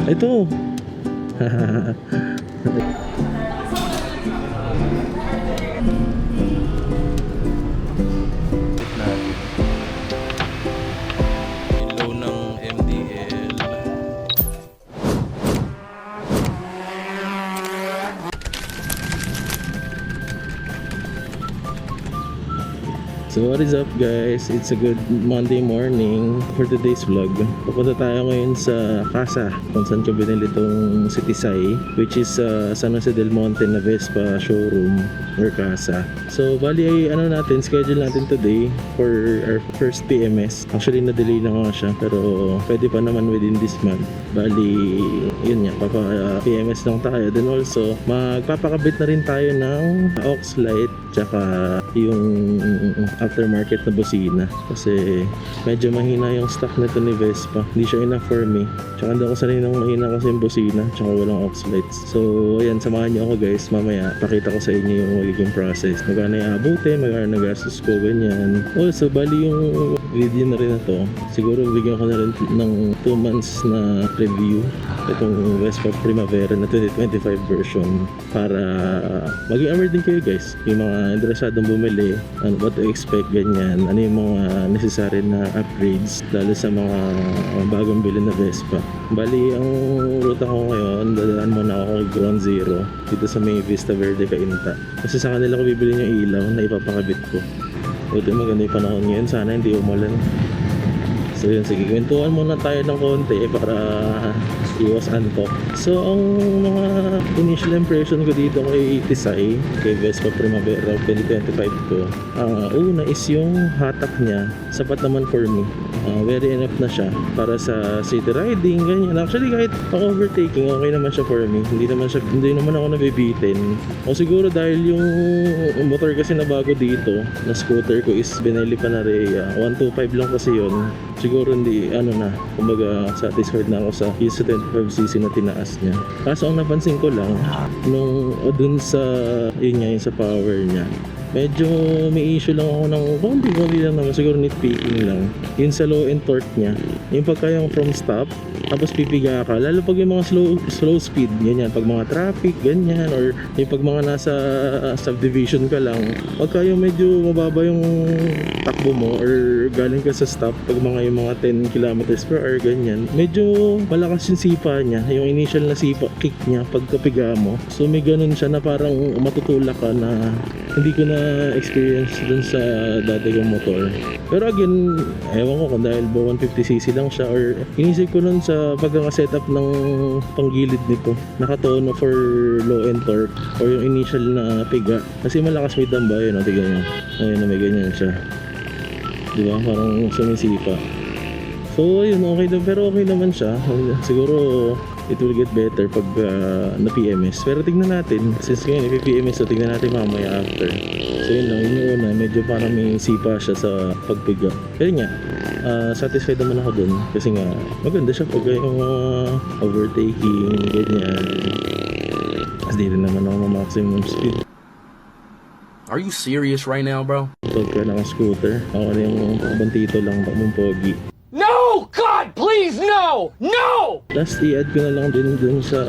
Ito. Ilaw ng MDL. So what is up guys? It's a good Monday morning for today's vlog. Pupunta tayo ngayon sa Casa kung saan ko binili itong Citisay, which is San Jose del Monte na Vespa showroom or Casa. So bali ay schedule natin today for our first PMS. Actually na-delay na nga siya pero pwede pa naman within this month. Bali yun nga, PMS lang tayo. Then also magpapakabit na rin tayo ng aux light tsaka yung aftermarket na busina kasi medyo mahina yung stock nito ni Vespa. Hindi siya enough for me. Tsaka hindi ako sanay ng mahina kasi yung busina tsaka walang aux lights. So ayan, samahan niyo ako guys. Mamaya pakita ko sa inyo yung magiging process. Magkano iabutin, magkano nagastos ko, ganyan. Also bali yung video na rin na to, siguro bigyan ko na rin ng 2 months na review itong Vespa Primavera na 2025 version para maging aware din kayo guys, yung mga interesadong bumili, what to expect, ganyan, ano yung mga necessary na upgrades lalo sa mga bagong bili na Vespa. Bali ang ruta ko ngayon, dadaan muna ako kay Ground Zero dito sa may Vista Verde Cainta kasi sa kanila ko bibili yung ilaw na ipapakabit ko. Buti maganda yung panahon ngayon, sana hindi umulan. So yun, sige, kwentuhan muna tayo ng konti para iwas antok. So ang mga initial impression ko dito kay Tisay, kay Vespa Primavera 2025 ko, una is yung hatak niya, sapat naman for me. Very enough na siya para sa city riding, ganyan. Actually kahit pang overtaking, okay naman siya for me. Hindi naman ako nabibitin. O siguro dahil yung motor kasi na bago dito, na scooter ko is Benelli Panarea, 125 lang kasi yun. Siguro hindi, kumbaga satisfied na ako sa 25cc na tinaas niya. Kaso ang napansin ko lang, nung dun sa, yun sa power niya, medyo may issue lang ako ng konti lang naman, siguro nitpicking lang. Yun sa low end torque niya, yung pagka yung from stop, tapos pipiga ka, lalo pag yung mga slow speed, ganyan, pag mga traffic, ganyan, or yung pag mga nasa subdivision ka lang, pagka yung medyo mababa yung takbo mo, or galing ka sa stop, pag yung mga 10 kilometers per hour, ganyan, medyo malakas yung sipa niya, yung initial na sipa, kick niya, pagkapiga mo. So may ganun siya na parang matutulak ka na hindi ko na experience dun sa dati kong motor. Pero again, ewan ko kung dahil 150cc lang siya or inisip ko nun sa pagkakasetup ng panggilid nito, nakatono for low end torque or yung initial na piga. Kasi malakas may damba yun, tignan nyo. Ayun na may ganyan siya. Diba? Parang sumisipa. So ayun, okay na, pero okay naman siya. Siguro it will get better pag na PMS. Pero tignan natin, since ngayon PMS, so tignan natin mamaya after. So yun lang, yun yung una, medyo parang may sipa siya sa pagpiga. Pero nga, satisfied naman ako dun kasi nga maganda siya pag yung overtaking, ganyan. Kasi di rin naman ako maximum speed. Are you serious right now, bro? Pagka naka-scooter, ako na yung bantito lang, takbong pogi. No! God, please, no! No! Last i-add ko na lang din dun sa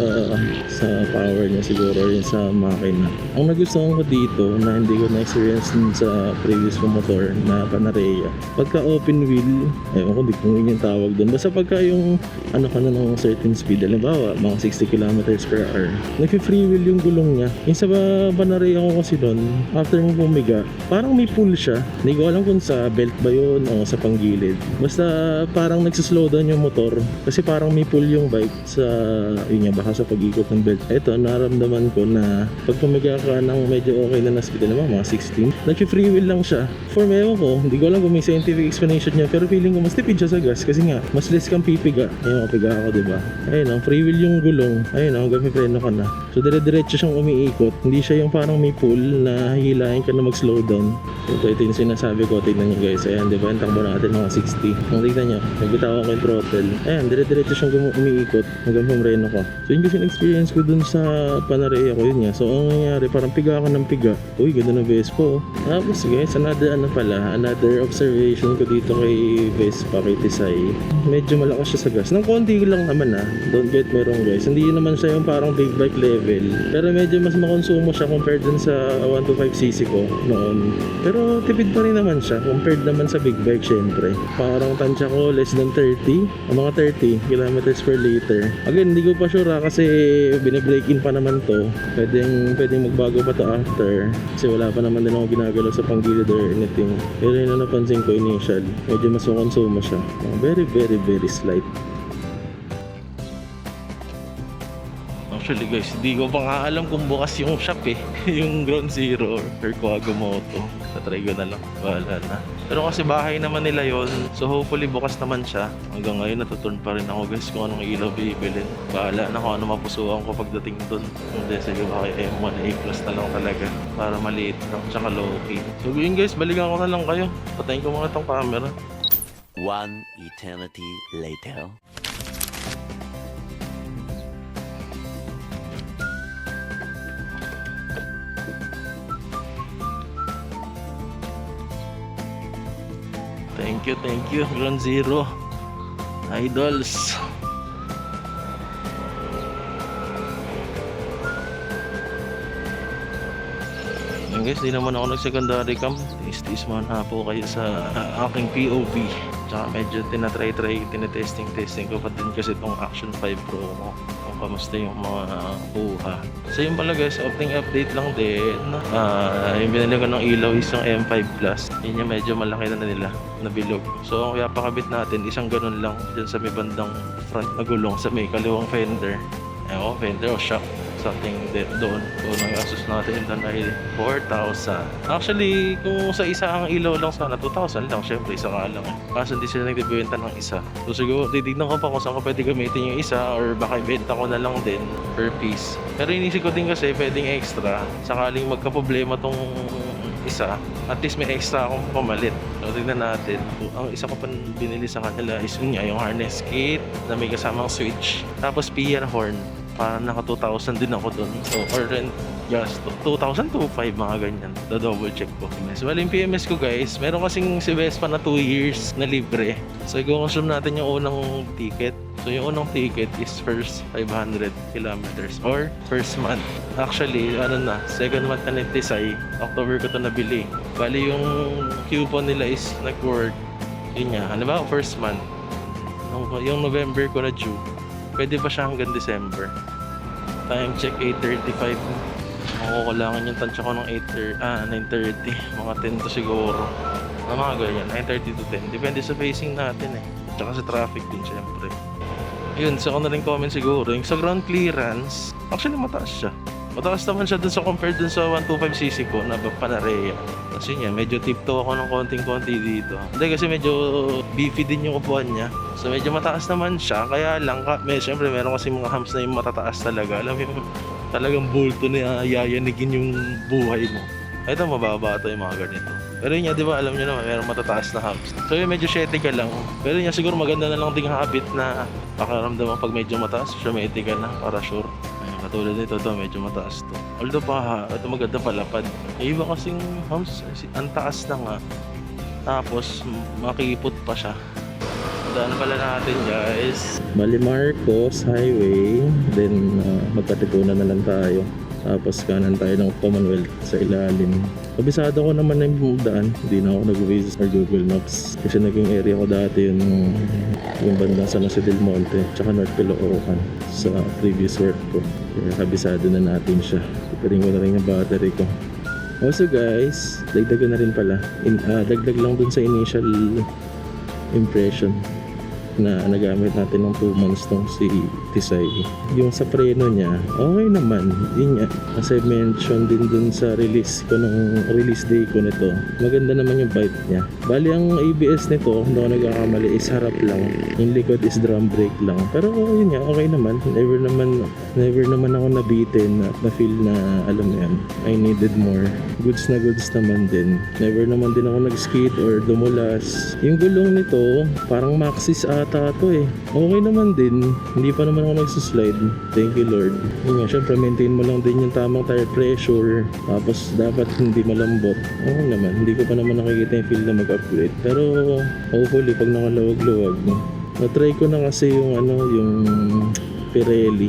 power niya siguro, yun sa makina. Ang nagustuhan ko dito na hindi ko na-experience sa previous ko motor na Panarea, pagka open wheel, ewan ko, di ko yun yung tawag dun. Basta pagka yung ka na ng certain speed, halimbawa mga 60 kilometers per hour, nag-free wheel yung gulong niya. Yung sa Panarea ko kasi dun, after mo pumiga, parang may pull siya. Hindi ko alam kung sa belt ba yun o sa panggilid. Basta parang nagsislow down yung motor kasi parang may pull yung bike sa yun nga, baka sa pag-ikot ng belt. Ito, naramdaman ko na pag pumiga ka ng medyo okay na speed naman, mga 16, nag-free wheel lang siya. For me, ewan ko, hindi ko alam kung may scientific explanation niya, pero feeling ko mas tipid siya sa gas kasi nga, mas less kang pipiga. Ayun, mapiga ako, diba? Ayun, free wheel yung gulong. Ayun, hanggang may preno ka na. So, dire-diretso siyang umiikot. Hindi siya yung parang may pull na hihilahin ka na mag-slow down. Ito yung sinasabi ko, tignan nyo guys. Ayan, diba? Yung takbo natin mga 60. Kung tignan nyo, Nagbitawan ko yung throttle. Ayan, dire-diretso siyang umiikot hanggang pumreno ka. So yun kasi yung experience ko dun sa Panarea ko, yun nga. So ang nangyayari, parang piga ka ng piga. Uy, ganda ng Vespa. Tapos guys, another observation ko dito kay Vespa, kay Tisay. Medyo malakas siya sa gas. Nang konti lang naman don't get me wrong guys. Hindi naman siya yung parang big bike level. Pero medyo mas makonsumo siya compared dun sa 125cc ko noon. Pero tipid pa rin naman siya compared naman sa big bike syempre. Parang tansya ko less than 30, mga 30 kilometers per liter. Again, hindi ko pa sure kasi bine-break in pa naman to. Pwedeng magbago pa to after kasi wala pa naman din ako ginagalaw sa panggilid or anything. Pero yun na napansin ko initial, medyo mas makonsumo siya. Very very very slight. Actually guys, hindi ko pa nga alam kung bukas yung shop yung Ground Zero or Quagomoto. Tatry ko na lang, bahala na. Pero kasi bahay naman nila yon, so hopefully bukas naman siya. Hanggang ngayon natuturn pa rin ako guys kung anong ilaw bibilin. Bahala na kung ano mapusuan ko pagdating dun. Hindi, sige ba kay M1 A Plus na lang talaga para maliit lang, tsaka low key. So yun guys, balikan ko na lang kayo. Patayin ko muna tong camera. One eternity later. Thank you, Ground Zero Idols. Yan guys, di naman ako nag-secondary cam. Tis muna po kayo sa aking POV. Tsaka medyo tinetesting ko pa din kasi itong Action 5 Pro ko. Kung kamusta yung mga buha. So yun pala guys, update lang din. Yung binili ko ng ilaw is yung M5 Plus. Yun yung medyo malaki na nila na bilog. So kaya pakabit natin, isang ganun lang dyan sa may bandang front na gulong sa may kaliwang fender. Fender o shock. Something doon. Unang asus natin doon ay 4,000. Actually, kung sa isa ang ilaw lang sana, 2,000 lang. Syempre, isa ka lang. Kaso hindi sila nagbibenta ng isa. So siguro, titignan ko pa kung saan ko pwede gamitin yung isa or baka ibenta ko na lang din per piece. Pero inisip ko din kasi pwedeng extra. Sakaling magka-problema tong isa, at least may extra akong pamalit. So tignan natin. Ang isa ko pa binili sa kanila is yun nga, yung harness kit na may kasamang switch. Tapos PR horn. Parang naka 2,000 din ako dun. So, or rent gas, 2,000 to 5 mga ganyan. Double check ko. So, yung PMS ko guys, meron kasing si Vespa na 2 years na libre. So, i-consume natin yung unang ticket. So, yung unang ticket is first 500 kilometers or first month. Actually, second month na Tisay. October ko to nabili. Bali, yung coupon nila is nag-work. Yun nga, halimbawa first month. Yung November ko na due. Pwede pa siya hanggang December. Time check 8:35. Makukulangan yung tansya ko ng 9:30. Mga 10 to siguro. Mga ganyan, 9:30 to 10. Depende sa facing natin Tsaka sa traffic din syempre. Yun, sa na rin comment siguro. Yung sa ground clearance, actually mataas siya. Mataas naman siya dun sa compared dun sa 125cc ko na Panarea. Kasi niya, medyo tiptoe ako ng konting-konti dito. Hindi kasi medyo beefy din yung upuan niya. So medyo mataas naman siya. Kaya lang, syempre meron kasi mga humps na yung matataas talaga. Alam mo yung talagang bulto na yayanigin yung buhay mo. Ito mababa ito yung mga ganito. Pero yun nga, di ba alam nyo naman, meron matataas na humps. So yun, medyo shety ka lang. Pero yun, siguro maganda na lang ding habit na pakaramdaman pag medyo mataas, shety ka na para sure. Katulad nito, medyo mataas to. Although ito maganda palapad. Yung iba kasing humps, ang taas na nga. Tapos, makipot pa siya. Daan pala natin guys. Bali Marcos Highway. Then, magkatipunan na lang tayo. Tapos, kanan tayo ng Commonwealth sa ilalim. Kabisado ko naman na yung daan. Hindi na ako nag-visit sa Google Maps. Kasi naging area ko dati yung bandang San Jose del Monte. Tsaka North Caloocan sa previous work ko. Kaya kabisado na natin siya. Iparin ko na rin yung battery ko. Also guys, dagdagan na rin pala. Dagdag lang dun sa initial impression. na nagamit natin ng 2 months tong si Tisay. Yung sa preno niya, okay naman. Yun nga, as I mentioned din dun sa release day ko nito, maganda naman yung bite niya. Bali ang ABS nito, kung ako nagkakamali, is harap lang. Yung likod is drum brake lang. Pero yun nga, okay naman. Never naman ako nabitin at na-feel na, alam mo yan, I needed more. Goods na goods naman din. Never naman din ako nag-skid or dumulas. Yung gulong nito, parang Maxxis ata to eh. Okay naman din. Hindi pa naman ako nagsuslide. Thank you Lord. Yun nga, syempre maintain mo lang din yung tamang tire pressure. Tapos dapat hindi malambot. Okay naman. Hindi ko pa naman nakikita yung feel na mag-upgrade. Pero hopefully pag nakaluwag-luwag, na-try ko na kasi yung yung Pirelli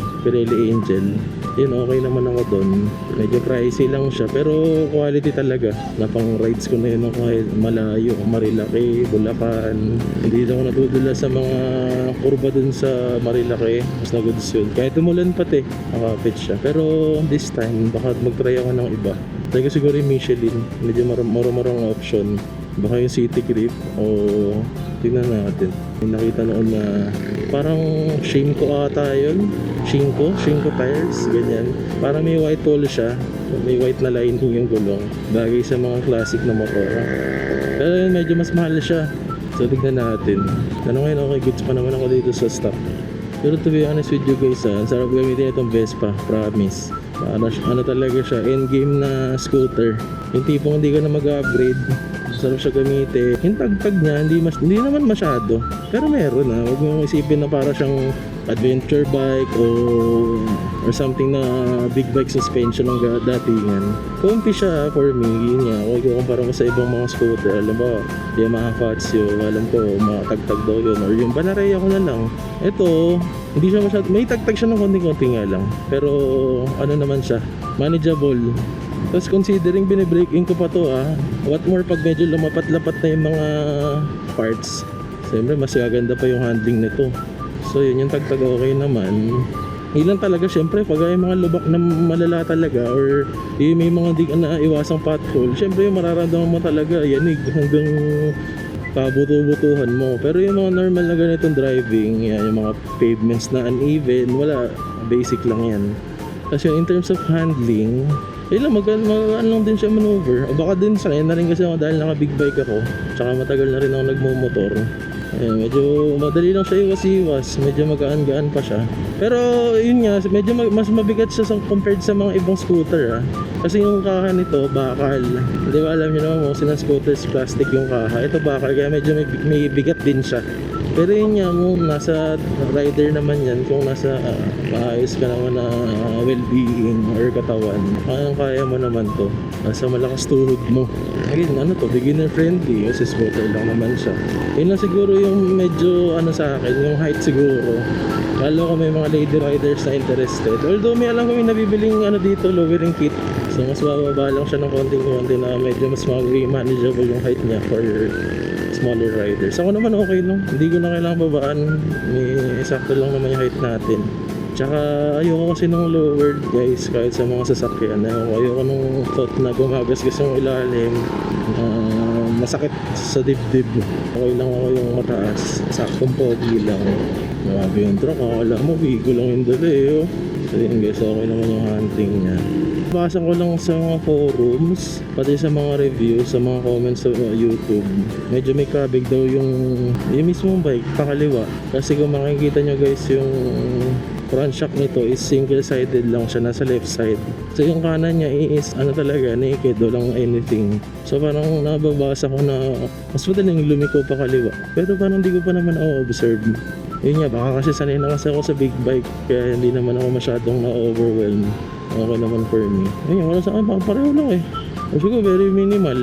Angel. Yun, okay naman ako doon. Medyo pricey lang siya, pero quality talaga. Napang rides ko na yun ng kahit malayo, Marilaki, Bulacan. Hindi na ako natudula sa mga kurba dun sa Marilaki. Mas na goods yun. Kahit umulan pati, nakapit siya. Pero this time, baka mag-try ako ng iba. Try ko siguro yung Michelin. Medyo marang option. Baka yung City Grip o tingnan natin. May nakita noon na parang Shinko ata yun. Shinko tires, ganyan. Parang may white pole siya. May white na lining yung gulong. Bagay sa mga classic na motor. Pero yun, medyo mas mahal siya. So tignan natin. Ngayon, okay, goods pa naman ako dito sa stock. Pero to be honest with you guys, ang sarap gamitin itong Vespa, promise. Ano talaga siya, endgame na scooter. Yung tipong hindi ka na mag-upgrade, sarap siya gamitin. Yung tagtag niya, hindi naman masyado. Pero meron na, huwag mong isipin na para siyang adventure bike or something na big bike suspension ng datingan. Comfy siya for me, yun nga. Huwag ko kumpara ko sa ibang mga scooter. Alam ba, Yamaha Fazio, alam ko, matagtag daw yun. Or yung Banareya ko na lang. Ito, hindi siya masyado, may tagtag siya ng konting-konti nga lang. Pero ano naman siya, manageable. Tapos considering binibreak in ko pa to what more pag medyo lumapat-lapat na yung mga parts. Siyempre mas gaganda pa yung handling nito. So yun yung tagtag okay naman. Ilan talaga syempre pag ay mga lubak na malala talaga or may mga di na iwasang pothole, syempre yung mararamdaman mo talaga yanig hanggang kabuto-butuhan mo. Pero yung mga normal na ganitong driving, yan, yung mga pavements na uneven, wala, basic lang yan. Kasi in terms of handling, magaan lang din siya maneuver. O baka din sanay na rin kasi ako dahil naka big bike ako. Tsaka matagal na rin ako nagmumotor. Medyo madali lang siya iwas-iwas. Medyo magaan-gaan pa siya. Pero yun nga, medyo mas mabigat siya compared sa mga ibang scooter Kasi yung kaha nito, bakal. Di ba alam nyo naman, most ng scooters plastic yung kaha. Ito bakal, kaya medyo may bigat din siya. Pero yun nga, kung nasa rider naman yan, kung nasa maayos ka naman na well-being or katawan, kaya mo naman to. Nasa malakas tuhod mo. Again, beginner friendly, kasi scooter lang naman siya. Yun lang siguro yung medyo sa akin, yung height siguro. Lalo ko may mga lady riders na interested. Although may alam ko may nabibiling dito, lowering kit. So mas bababa lang siya ng konting-konti na medyo mas manageable yung height niya for smaller riders. Ako naman okay lang. Hindi ko na kailangan babaan. Sakto lang naman yung height natin. Tsaka ayoko kasi nung lowered guys kahit sa mga sasakyan. Ayoko nung thought na gumagasgas yung ilalim. Masakit sa dibdib. Okay lang ako yung mataas. Saktong pogi lang. Grabe yung truck. Akala mo, bigo lang yung dali So yun guys, okay naman yung hunting niya. Basa ko lang sa mga forums, pati sa mga reviews, sa mga comments sa YouTube. Medyo may kabig daw yung mismong bike, pakaliwa. Kasi kung makikita nyo guys, yung front shock nito is single-sided lang siya, nasa left side. So yung kanan niya is talaga, naked, walang anything. So parang nababasa ko na mas madaling lumiko pa kaliwa. Pero parang hindi ko pa naman observe. Yun nga, baka kasi sanay na kasi ako sa big bike, kaya hindi naman ako masyadong na-overwhelm. Okay naman for me. Ayun, wala sa akin, pareho lang siguro very minimal,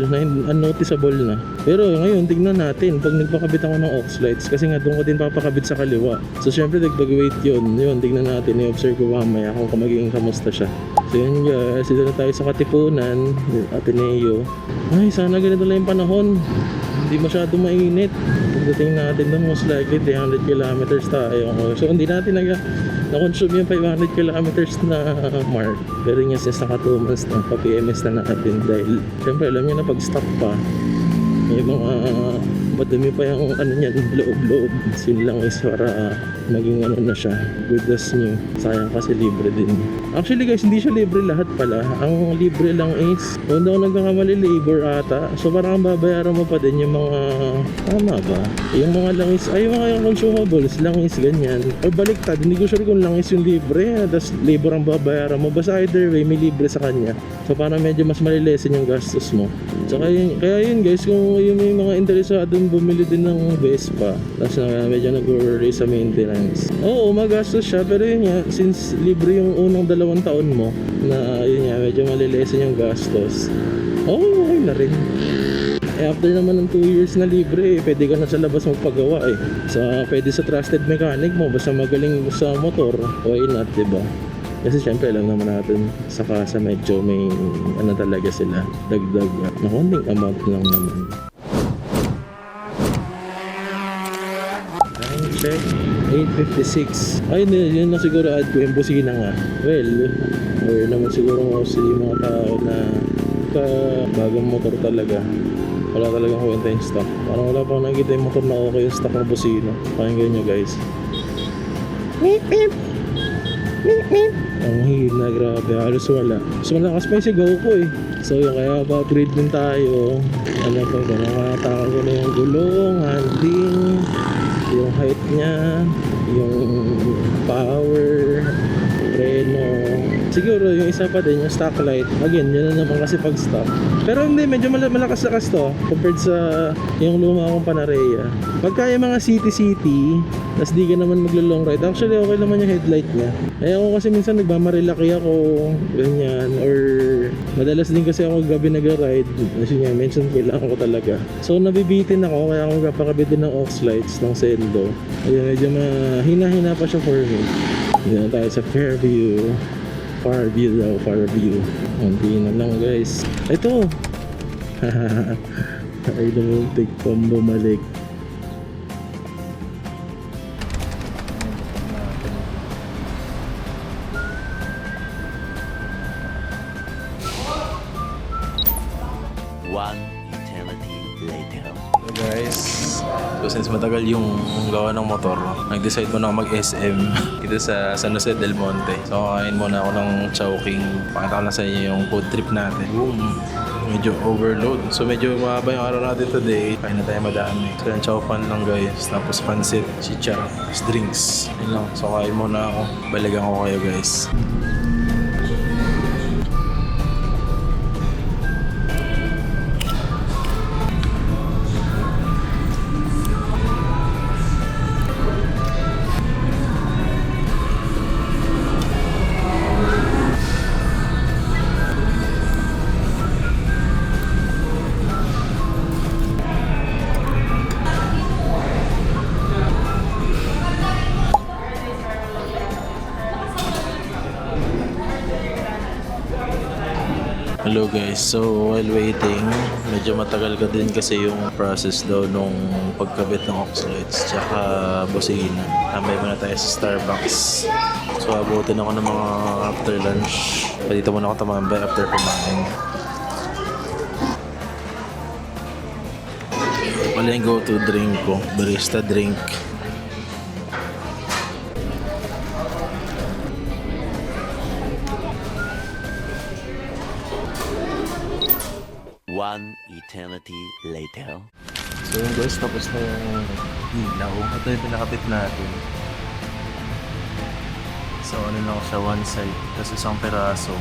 unnoticeable na. Pero ngayon, tignan natin pag nagpakabit ako ng aux lights, kasi nga doon ko din papakabit sa kaliwa. So syempre nagpag-wait yun, tignan natin, i-observe ko mamaya kung magiging kamusta siya. So yun guys, dito na tayo sa Katipunan, Ateneo. Ay, sana ganito lang yung panahon. Hindi masyado mainit. Pagdating natin doon, most likely 300 kilometers tayo. So hindi natin na-consume yung 500 kilometers na mark. Pero nga since naka 2 months na, pa-PMS na natin dahil syempre alam nyo na pag-stop pa, may mga madumi pa yung ano niyan, loob-loob. Sin lang is para maging ano na siya, good as new. Sayang kasi libre din. Actually guys, hindi siya libre lahat pala. Ang libre lang is, kung daw nagkakamali, labor ata. So parang ang babayaran mo pa din yung mga, tama ba? Yung mga langis, ay yung mga consumables, langis ganyan. Or baliktad, hindi ko sure kung langis yung libre, tas labor ang babayaran mo. Basta either way, may libre sa kanya. So parang medyo mas malilesen yung gastos mo. So kaya yun guys, kung yung may mga interesadong bumili din ng Vespa, tapos medyo nag-worry sa maintenance. Oo, magastos siya, pero yun nga, since libre yung unang 2 taon mo, na yun nga, medyo malilesen yung gastos. Oo, okay na rin. After naman ng 2 years na libre, pwede ka na sa labas magpagawa pwede sa trusted mechanic mo, basta magaling sa motor, why not, diba? Kasi syempre alam naman natin sa kasa medyo may ano talaga sila, dagdag na konting amount lang naman. Time check, 8:56. Ay, yun na siguro add ko yung busina nga. Well, or naman siguro mostly yung mga tao na bagong motor talaga. Wala talagang kwenta yung stock. Parang wala pang nakikita yung motor na okay yung stock ng busina. Pakinggan nyo guys. Meep meep. Meep meep. Ang hina, grabe. Halos wala. So malakas pa yung sigaw ko So yung kaya pa-upgrade din tayo. Ano pa ito? Nakatakan ko na yung gulong, handling, yung height niya, yung power, preno. Siguro yung isa pa din, yung stock light. Again, yun na naman kasi pag stock. Pero hindi, medyo malakas-lakas to compared sa yung luma kong Panarea. Pagka yung mga city-city, tas di ka naman maglo-long ride, actually okay naman yung headlight niya. Ako kasi minsan nagmamarilaki ako, ganyan, or madalas din kasi ako gabi nag-ride. Kasi nga, mention kailangan ko talaga. So nabibitin ako, kaya ako magpapakabit din ng aux lights ng Sendo. Ayun, medyo hina-hina pa siya for me. Dito tayo sa Fairview. Far view daw, far view. Hindi na lang guys. Ito! Ay lumuntik pang bumalik. One eternity later. So guys, so since matagal yung gawa ng motor, nag-decide muna ako mag-SM dito sa San Jose del Monte. So kain muna ako ng Chowking. Pakita ko na sa inyo yung food trip natin. Boom! Medyo overload. So medyo mahaba yung araw natin today. Kain na tayo madami. So yung chow fan lang guys. Tapos pansit, chicha, drinks. Yun lang. So kain muna ako. Balikan ko kayo guys. Hello guys, so while waiting, medyo matagal ka din kasi yung process daw nung pagkabit ng aux lights tsaka busina. Tambay muna tayo sa Starbucks. So abutin ako ng mga after lunch. Dito muna ako tumambay after kumain. Wala yung go-to drink ko, barista drink. One eternity later. So yun guys, tapos na yung ilaw. Ito yung pinakabit natin. So ano lang siya, one side, tapos isang peraso.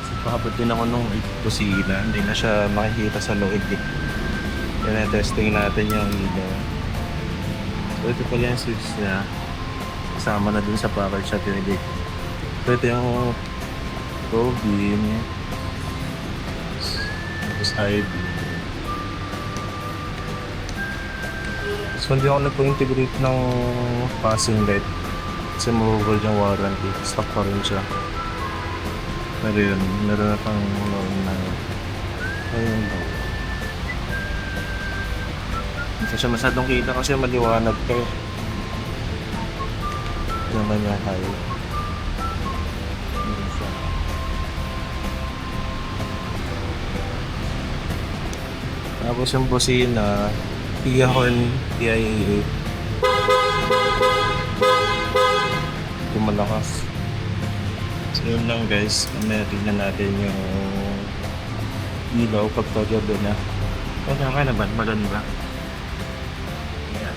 So pakabot din ako nung kusina, hindi na siya makikita sa loob. Yan, testing natin yung ilaw. So ito pala yung switch niya. Kasama na dun sa package siya pinili. So ito yung Robin. Tapos ID. So hindi ako nagpo-integrate ng passing light kasi mababal yung warranty. Stock pa rin siya. Pero yun, meron na pang na ayun daw. Hindi siya masyadong kita kasi maliwanag ka eh. Ito naman yung high. Yun siya. Tapos yung busina, Pihon, PIA. Ito malakas. So yun lang guys, mamaya tignan natin yung ilaw pag pagabi na. Okay ka naman, maganda. Ayan.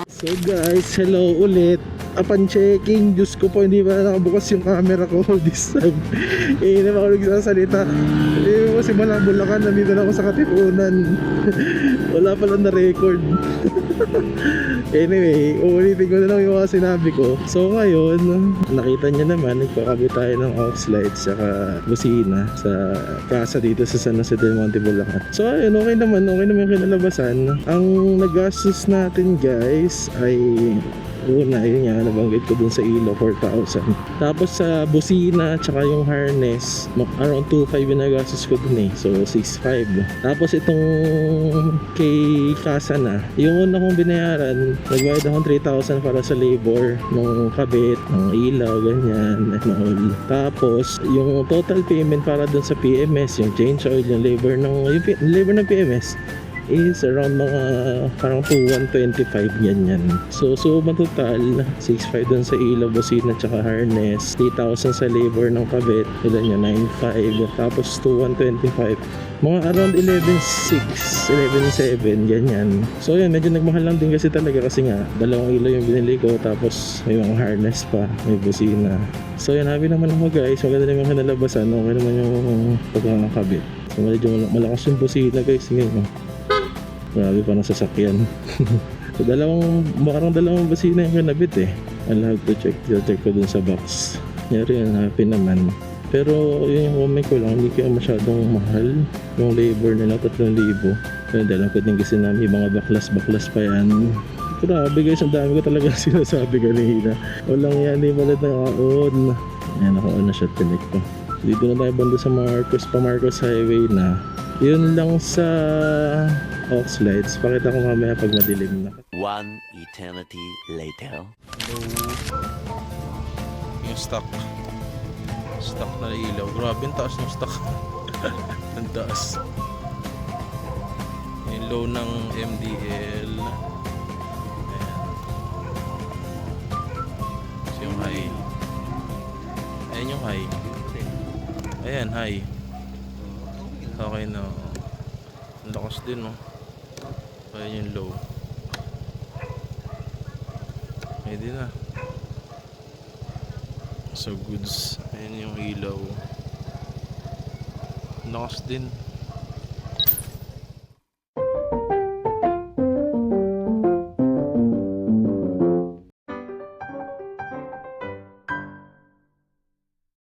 So guys, hello ulit. Upon checking, Diyos ko po, hindi ba nakabukas yung camera ko this time. Hindi pa ako nagsasalita. Hindi ko si Malang Bulacan, nandito na ako sa Katipunan. Wala pala na record. Anyway, uulitin ko na lang yung mga sinabi ko. So ngayon, nakita niyo naman, nagpakabit tayo ng aux lights saka busina sa casa dito sa San Jose del Monte, Bulacan. So ayun, okay naman yung kinalabasan. Ang nagastos natin guys ay una, yun nga, nabanggit ko dun sa ilaw, 4,000. Tapos sa busina, tsaka yung harness, around 2,500 yung nagastos ko dun eh. So, 6,500. Tapos itong kay Casa na, yung una kong binayaran, nagbayad akong 3,000 para sa labor, ng kabit, ng ilaw, ganyan, and all. Tapos, yung total payment para dun sa PMS, yung change oil, yung labor ng PMS, is around mga parang 2,125 ganyan. So total 6,500 dun sa ilaw, busina tsaka harness, 3,000 sa labor ng kabit, ilan yun, 9,500, tapos 2,125, mga around 11,600, 11,700 ganyan. So yun, medyo nagmahal lang din kasi talaga kasi nga dalawang ilaw yung binili ko, tapos may mga harness pa, may busina. So yun, happy naman ako guys, maganda naman kinalabasan, okay naman yung pagkakabit. So medyo malakas yung busina guys ngayon. Grabe pa ng sasakyan. So parang dalawang basina yung kinabit eh. I'll have to check ko dun sa box. Nyari yan, happy naman. Pero yun yung comment ko lang, hindi kaya masyadong mahal. Yung labor nila, 3,000. Pero alam ko din kasi na may mga baklas pa yan. Grabe guys, ang dami ko talaga sinasabi kanina. Walang yan, hindi pala naka-on. Ayan, naka-on na siya, tinik ko. Dito na tayo banda sa Marcos Highway na. Yun lang sa aux lights. Pakita ko mamaya pag madilim na. One eternity later. Hello. Yung stock na ilaw. Grabe, ang taas ng stock. Ang taas. Yung low ng MDL. Ayan. So yung high. Ayan yung high. Ayan, high. Okay na. Ang lakas din, no? Ayan yung low. Pwede na. So goods. Ayan yung ilaw. Ang lakas din.